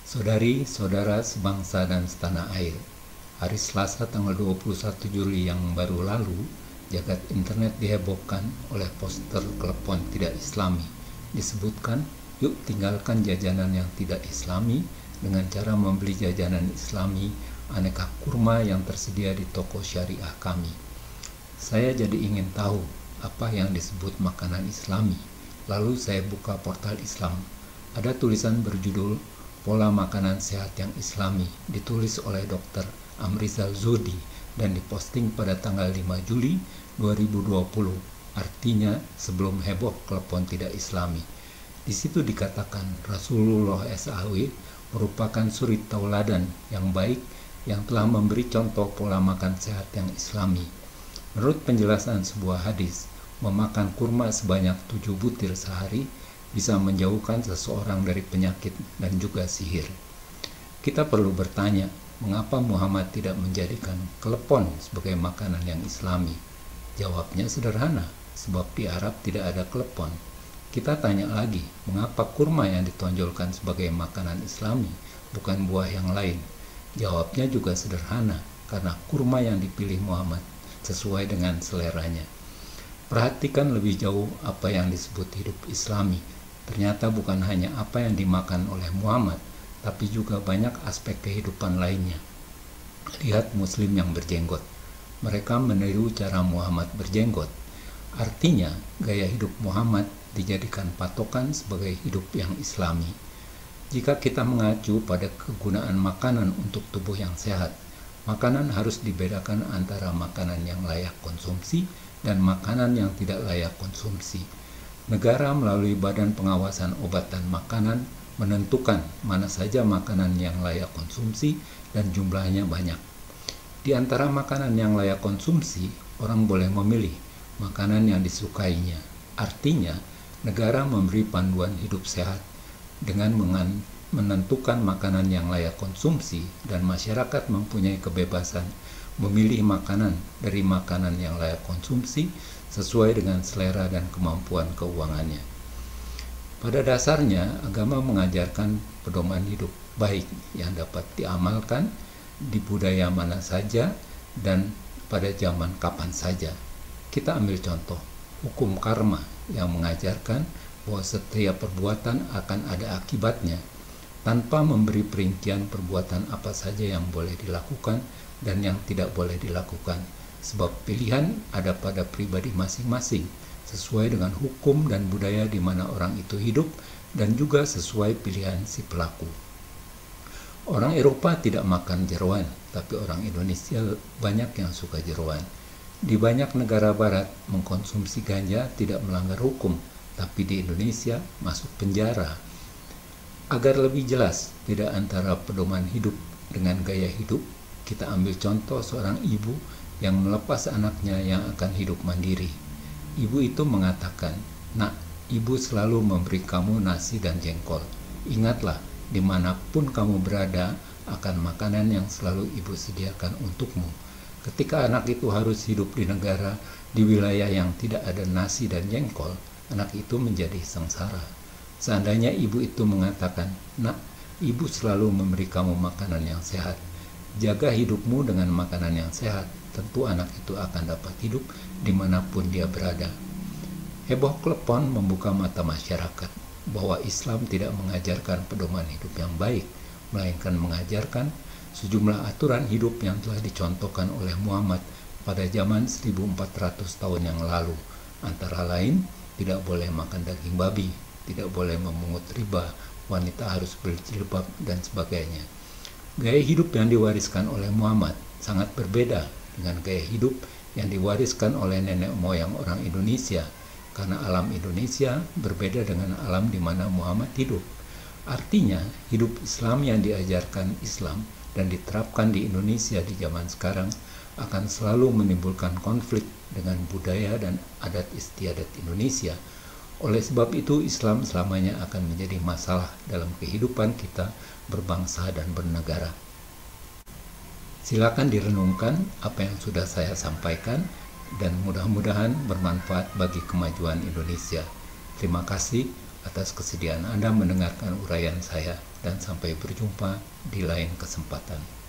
Saudari-saudara sebangsa dan setanah air, hari Selasa tanggal 21 Juli yang baru lalu, jagat internet dihebohkan oleh poster klepon tidak islami. Disebutkan, yuk tinggalkan jajanan yang tidak islami dengan cara membeli jajanan islami aneka kurma yang tersedia di toko syariah kami. Saya jadi ingin tahu apa yang disebut makanan islami. Lalu saya buka portal Islam. Ada tulisan berjudul Pola Makanan Sehat yang Islami, ditulis oleh Dr. Amrizal Zodi dan diposting pada tanggal 5 Juli 2020, artinya sebelum heboh klepon tidak islami. Di situ dikatakan Rasulullah SAW merupakan suri tauladan yang baik yang telah memberi contoh pola makan sehat yang islami. Menurut penjelasan sebuah hadis, memakan kurma sebanyak 7 butir sehari bisa menjauhkan seseorang dari penyakit dan juga sihir. Kita perlu bertanya, mengapa Muhammad tidak menjadikan klepon sebagai makanan yang islami? Jawabnya sederhana, sebab di Arab tidak ada klepon. Kita tanya lagi, mengapa kurma yang ditonjolkan sebagai makanan islami, bukan buah yang lain? Jawabnya juga sederhana, karena kurma yang dipilih Muhammad sesuai dengan seleranya. Perhatikan lebih jauh apa yang disebut hidup islami. Ternyata bukan hanya apa yang dimakan oleh Muhammad, tapi juga banyak aspek kehidupan lainnya. Lihat Muslim yang berjenggot. Mereka meniru cara Muhammad berjenggot. Artinya, gaya hidup Muhammad dijadikan patokan sebagai hidup yang islami. Jika kita mengacu pada kegunaan makanan untuk tubuh yang sehat, makanan harus dibedakan antara makanan yang layak konsumsi dan makanan yang tidak layak konsumsi. Negara melalui Badan Pengawasan Obat dan Makanan menentukan mana saja makanan yang layak konsumsi dan jumlahnya banyak. Di antara makanan yang layak konsumsi, orang boleh memilih makanan yang disukainya. Artinya, negara memberi panduan hidup sehat dengan menentukan makanan yang layak konsumsi dan masyarakat mempunyai kebebasan memilih makanan dari makanan yang layak konsumsi sesuai dengan selera dan kemampuan keuangannya. Pada dasarnya, agama mengajarkan pedoman hidup baik yang dapat diamalkan di budaya mana saja dan pada zaman kapan saja. Kita ambil contoh, hukum karma yang mengajarkan bahwa setiap perbuatan akan ada akibatnya, tanpa memberi perincian perbuatan apa saja yang boleh dilakukan dan yang tidak boleh dilakukan. Sebab pilihan ada pada pribadi masing-masing, sesuai dengan hukum dan budaya di mana orang itu hidup, dan juga sesuai pilihan si pelaku. Orang Eropa tidak makan jeroan, tapi orang Indonesia banyak yang suka jeroan. Di banyak negara barat, mengkonsumsi ganja tidak melanggar hukum, tapi di Indonesia masuk penjara. Agar lebih jelas beda antara pedoman hidup dengan gaya hidup, kita ambil contoh seorang ibu yang melepas anaknya yang akan hidup mandiri. Ibu itu mengatakan, "Nak, ibu selalu memberi kamu nasi dan jengkol. Ingatlah, dimanapun kamu berada, akan makanan yang selalu ibu sediakan untukmu." Ketika anak itu harus hidup di negara, di wilayah yang tidak ada nasi dan jengkol, anak itu menjadi sengsara. Seandainya ibu itu mengatakan, "Nak, ibu selalu memberi kamu makanan yang sehat. Jaga hidupmu dengan makanan yang sehat," tentu anak itu akan dapat hidup dimanapun dia berada. Heboh klepon membuka mata masyarakat bahwa Islam tidak mengajarkan pedoman hidup yang baik, melainkan mengajarkan sejumlah aturan hidup yang telah dicontohkan oleh Muhammad pada zaman 1400 tahun yang lalu. Antara lain, tidak boleh makan daging babi, tidak boleh memungut riba, wanita harus berjilbab, dan sebagainya. Gaya hidup yang diwariskan oleh Muhammad sangat berbeda dengan gaya hidup yang diwariskan oleh nenek moyang orang Indonesia, karena alam Indonesia berbeda dengan alam di mana Muhammad hidup. Artinya, hidup Islam yang diajarkan Islam dan diterapkan di Indonesia di zaman sekarang akan selalu menimbulkan konflik dengan budaya dan adat istiadat Indonesia. Oleh sebab itu, Islam selamanya akan menjadi masalah dalam kehidupan kita berbangsa dan bernegara. Silakan direnungkan apa yang sudah saya sampaikan dan mudah-mudahan bermanfaat bagi kemajuan Indonesia. Terima kasih. atas kesediaan Anda mendengarkan uraian saya, dan sampai berjumpa di lain kesempatan.